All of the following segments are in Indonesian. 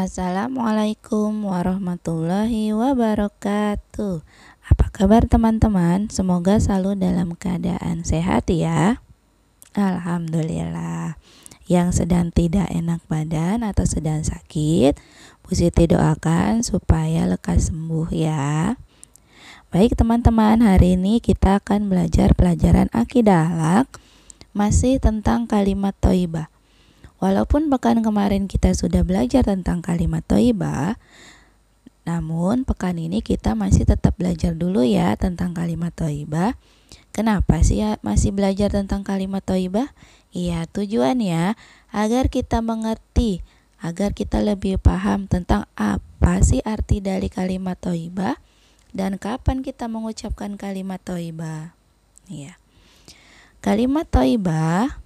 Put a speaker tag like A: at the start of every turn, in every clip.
A: Assalamualaikum warahmatullahi wabarakatuh. Apa kabar teman-teman? Semoga selalu dalam keadaan sehat ya. Alhamdulillah. Yang sedang tidak enak badan atau sedang sakit, Bu Siti doakan supaya lekas sembuh ya. Baik teman-teman, hari ini kita akan belajar pelajaran akidah akhlak, masih tentang kalimat thayyibah. Walaupun pekan kemarin kita sudah belajar tentang kalimat thayyibah, namun pekan ini kita masih tetap belajar dulu ya tentang kalimat thayyibah. Kenapa sih masih belajar tentang kalimat thayyibah? Iya, tujuannya agar kita mengerti, agar kita lebih paham tentang apa sih arti dari kalimat thayyibah dan kapan kita mengucapkan kalimat thayyibah. Iya. Kalimat thayyibah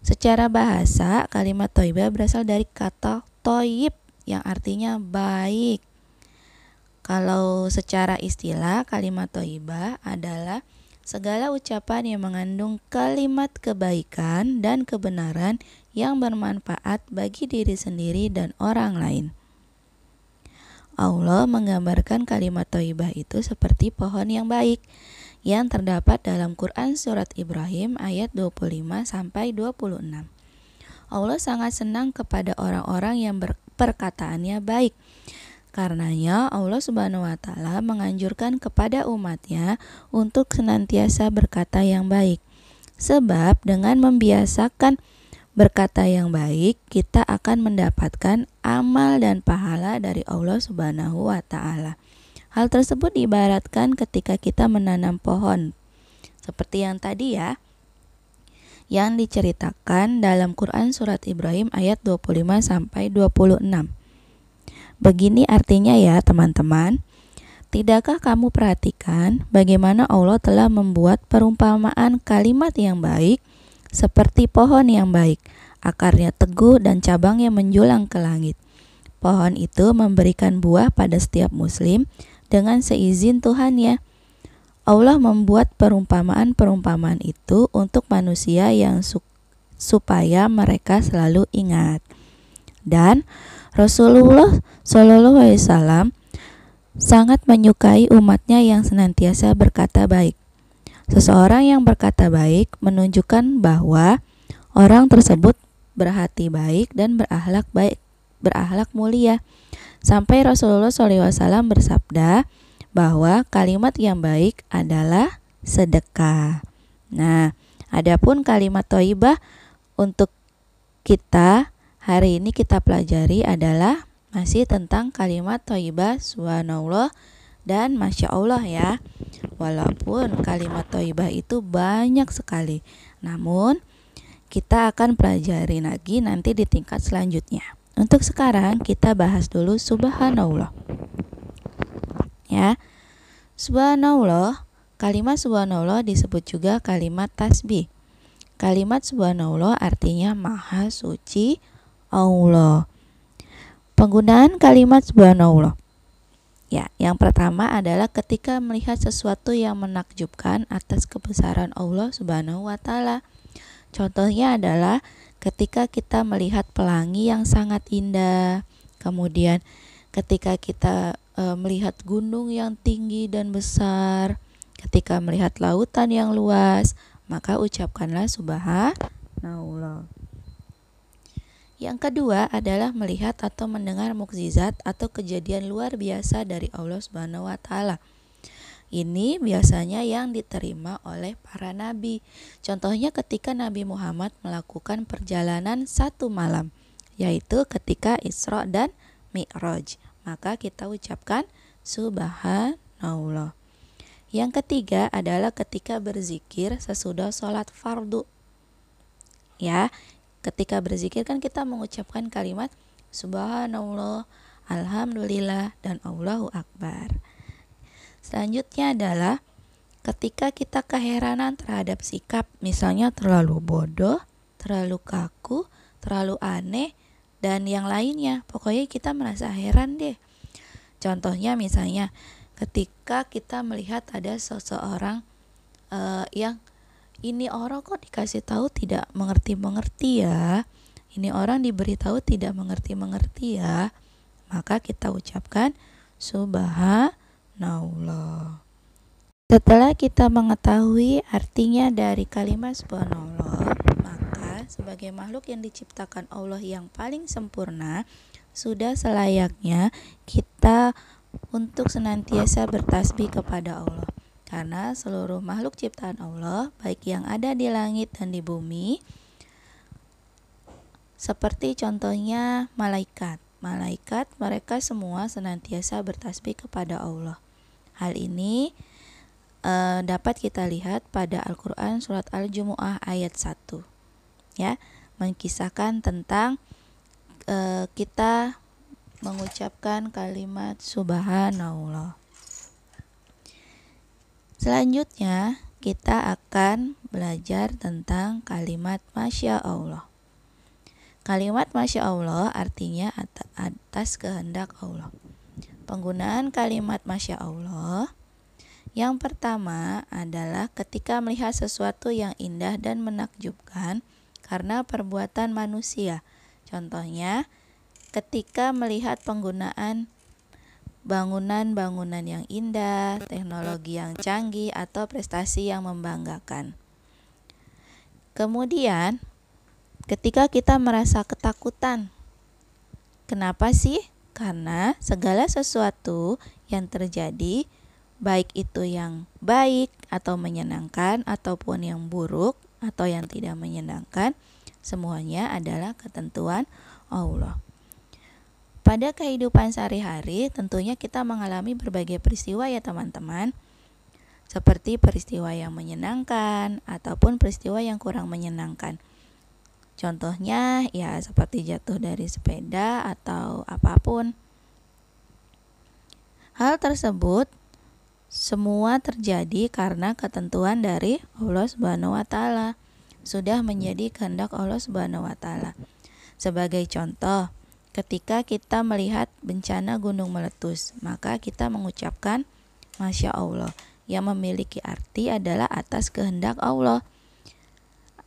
A: secara bahasa, kalimat thayyibah berasal dari kata thayyib yang artinya baik. Kalau secara istilah, kalimat thayyibah adalah segala ucapan yang mengandung kalimat kebaikan dan kebenaran yang bermanfaat bagi diri sendiri dan orang lain. Allah menggambarkan kalimat thayyibah itu seperti pohon yang baik yang terdapat dalam Quran surat Ibrahim ayat 25 sampai 26. Allah sangat senang kepada orang-orang yang perkataannya baik. Karenanya Allah Subhanahu wa taala menganjurkan kepada umatnya untuk senantiasa berkata yang baik. Sebab dengan membiasakan berkata yang baik, kita akan mendapatkan amal dan pahala dari Allah Subhanahu wa taala. Hal tersebut diibaratkan ketika kita menanam pohon. Seperti yang tadi ya, yang diceritakan dalam Quran surat Ibrahim ayat 25 sampai 26. Begini artinya ya teman-teman. Tidakkah kamu perhatikan bagaimana Allah telah membuat perumpamaan kalimat yang baik seperti pohon yang baik, akarnya teguh dan cabangnya menjulang ke langit. Pohon itu memberikan buah pada setiap muslim dengan seizin Tuhannya. Allah membuat perumpamaan-perumpamaan itu untuk manusia yang supaya mereka selalu ingat. Dan Rasulullah SAW sangat menyukai umatnya yang senantiasa berkata baik. Seseorang yang berkata baik menunjukkan bahwa orang tersebut berhati baik dan berakhlak mulia. Sampai Rasulullah SAW bersabda bahwa kalimat yang baik adalah sedekah. Nah, adapun kalimat thayyibah untuk kita hari ini kita pelajari adalah masih tentang kalimat thayyibah subhanallah dan masya Allah ya. Walaupun kalimat thayyibah itu banyak sekali, namun kita akan pelajari lagi nanti di tingkat selanjutnya. Untuk sekarang kita bahas dulu subhanallah. Ya. Subhanallah, kalimat subhanallah disebut juga kalimat tasbih. Kalimat subhanallah artinya maha suci Allah. Penggunaan kalimat subhanallah. Ya, yang pertama adalah ketika melihat sesuatu yang menakjubkan atas kebesaran Allah Subhanahu wa taala. Contohnya adalah ketika kita melihat pelangi yang sangat indah, kemudian ketika kita melihat gunung yang tinggi dan besar, ketika melihat lautan yang luas, maka ucapkanlah subhanallah. Yang kedua adalah melihat atau mendengar mukjizat atau kejadian luar biasa dari Allah Subhanahu wa taala. Ini biasanya yang diterima oleh para nabi. Contohnya ketika Nabi Muhammad melakukan perjalanan 1 malam, yaitu ketika Isra dan Mi'raj. Maka kita ucapkan subhanallah. Yang ketiga adalah ketika berzikir sesudah sholat fardu. Ya, ketika berzikir kan kita mengucapkan kalimat subhanallah, alhamdulillah, dan Allahu akbar. Selanjutnya adalah ketika kita keheranan terhadap sikap, misalnya terlalu bodoh, terlalu kaku, terlalu aneh, dan yang lainnya. Pokoknya kita merasa heran deh. Contohnya misalnya ketika kita melihat ada seseorang yang ini orang kok dikasih tahu tidak mengerti ya. ini orang diberitahu tidak mengerti-mengerti ya, maka kita ucapkan subhanallah. Setelah kita mengetahui artinya dari kalimat subhanallah, maka sebagai makhluk yang diciptakan Allah yang paling sempurna, sudah selayaknya kita untuk senantiasa bertasbih kepada Allah. Karena seluruh makhluk ciptaan Allah, baik yang ada di langit dan di bumi, seperti contohnya malaikat. Malaikat mereka semua senantiasa bertasbih kepada Allah. Hal ini dapat kita lihat pada Al-Quran surat Al-Jumu'ah ayat 1, ya, mengisahkan tentang kita mengucapkan kalimat subhanallah. Selanjutnya kita akan belajar tentang kalimat Masya Allah. Kalimat Masya Allah artinya atas kehendak Allah. Penggunaan kalimat Masya Allah yang pertama adalah ketika melihat sesuatu yang indah dan menakjubkan karena perbuatan manusia. Contohnya, ketika melihat penggunaan bangunan-bangunan yang indah, teknologi yang canggih, atau prestasi yang membanggakan. Kemudian, ketika kita merasa ketakutan. Kenapa sih? Karena segala sesuatu yang terjadi, baik itu yang baik atau menyenangkan ataupun yang buruk atau yang tidak menyenangkan, semuanya adalah ketentuan Allah. Pada kehidupan sehari-hari tentunya kita mengalami berbagai peristiwa ya teman-teman, seperti peristiwa yang menyenangkan ataupun peristiwa yang kurang menyenangkan. Contohnya ya seperti jatuh dari sepeda atau apapun. Hal tersebut semua terjadi karena ketentuan dari Allah Subhanahu wa taala. Sudah menjadi kehendak Allah Subhanahu wa taala. Sebagai contoh, ketika kita melihat bencana gunung meletus, maka kita mengucapkan Masya Allah, yang memiliki arti adalah atas kehendak Allah.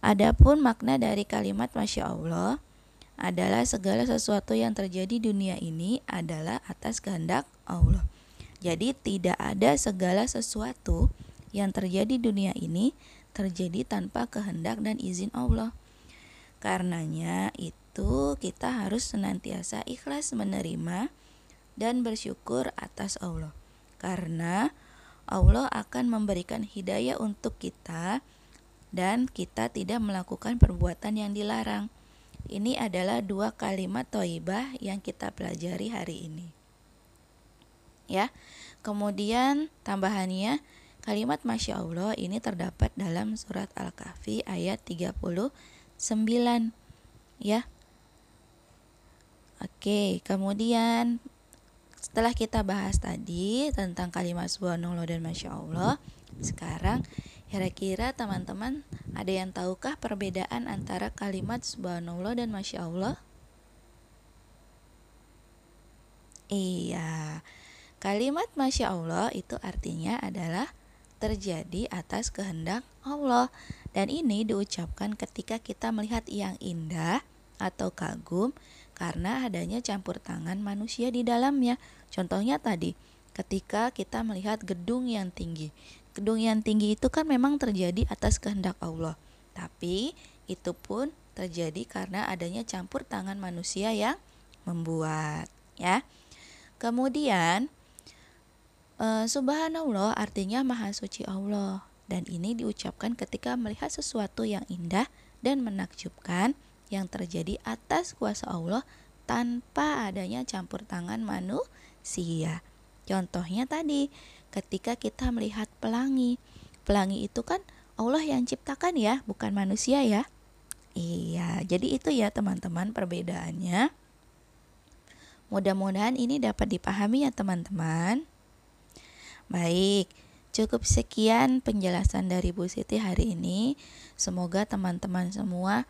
A: Adapun makna dari kalimat Masya Allah adalah segala sesuatu yang terjadi di dunia ini adalah atas kehendak Allah. Jadi tidak ada segala sesuatu yang terjadi di dunia ini terjadi tanpa kehendak dan izin Allah. Karenanya itu kita harus senantiasa ikhlas menerima dan bersyukur atas Allah. Karena Allah akan memberikan hidayah untuk kita dan kita tidak melakukan perbuatan yang dilarang. Ini adalah 2 kalimat thayyibah yang kita pelajari hari ini. Ya. Kemudian tambahannya kalimat Masya Allah ini terdapat dalam surat Al-Kahfi ayat 39 ya. Oke, kemudian setelah kita bahas tadi tentang kalimat subhanallah dan Masya Allah, sekarang kira-kira teman-teman ada yang tahukah perbedaan antara kalimat subhanallah dan Masya Allah? Iya. Kalimat Masya Allah itu artinya adalah terjadi atas kehendak Allah. Dan ini diucapkan ketika kita melihat yang indah atau kagum karena adanya campur tangan manusia di dalamnya. Contohnya tadi, ketika kita melihat gedung yang tinggi. Gedung yang tinggi itu kan memang terjadi atas kehendak Allah. Tapi itu pun terjadi karena adanya campur tangan manusia yang membuat, ya. Kemudian Subhanallah artinya Maha Suci Allah, dan ini diucapkan ketika melihat sesuatu yang indah dan menakjubkan yang terjadi atas kuasa Allah tanpa adanya campur tangan manusia. Contohnya tadi, ketika kita melihat pelangi. Pelangi itu kan Allah yang ciptakan ya, bukan manusia ya. Iya, jadi itu ya teman-teman perbedaannya. Mudah-mudahan ini dapat dipahami ya teman-teman. Baik, cukup sekian penjelasan dari Bu Siti hari ini. Semoga teman-teman semua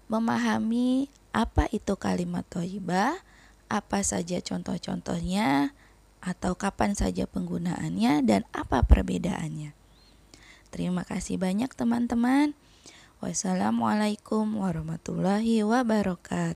A: memahami apa itu kalimat thayyibah, apa saja contoh-contohnya, atau kapan saja penggunaannya, dan apa perbedaannya. Terima kasih banyak teman-teman. Wassalamualaikum warahmatullahi wabarakatuh.